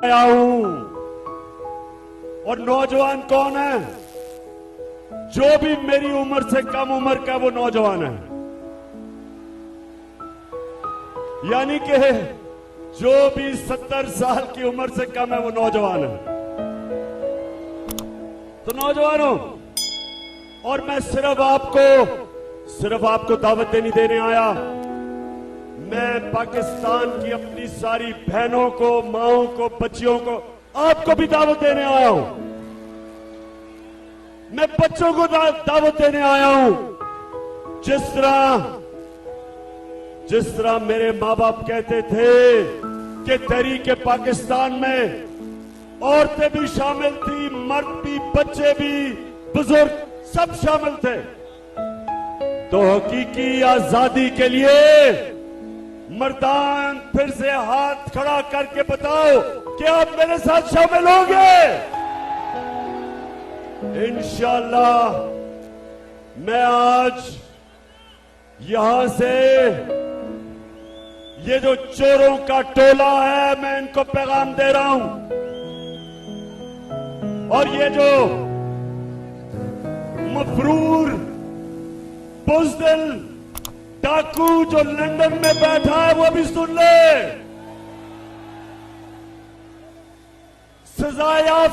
आया हूं। और नौजवान कौन है? जो भी मेरी उम्र से कम उम्र का वो नौजवान है। यानी कि जो भी 70 साल की उम्र से कम है वो नौजवान है। तो नौजवानों, और मैं सिर्फ आपको दावत देने आया। मैं पाकिस्तान की अपनी सारी बहनों को, माओं को, बच्चियों को, आपको भी दावत देने आया हूं। मैं बच्चों को दावत देने आया हूं। जिस तरह मेरे मां बाप कहते थे कि तहरीक पाकिस्तान में औरतें भी शामिल थी, मर्द भी, बच्चे भी, बुजुर्ग सब शामिल थे। तो हकीकी आजादी के लिए मर्दान फिर से हाथ खड़ा करके बताओ कि आप मेरे साथ शामिल होंगे। इंशाअल्लाह मैं आज यहां से ये जो चोरों का टोला है, मैं इनको पैगाम दे रहा हूं। और ये जो मफरूर बुज़दिल डाकू जो लंदन में बैठा है वो भी सुन ले। सजाया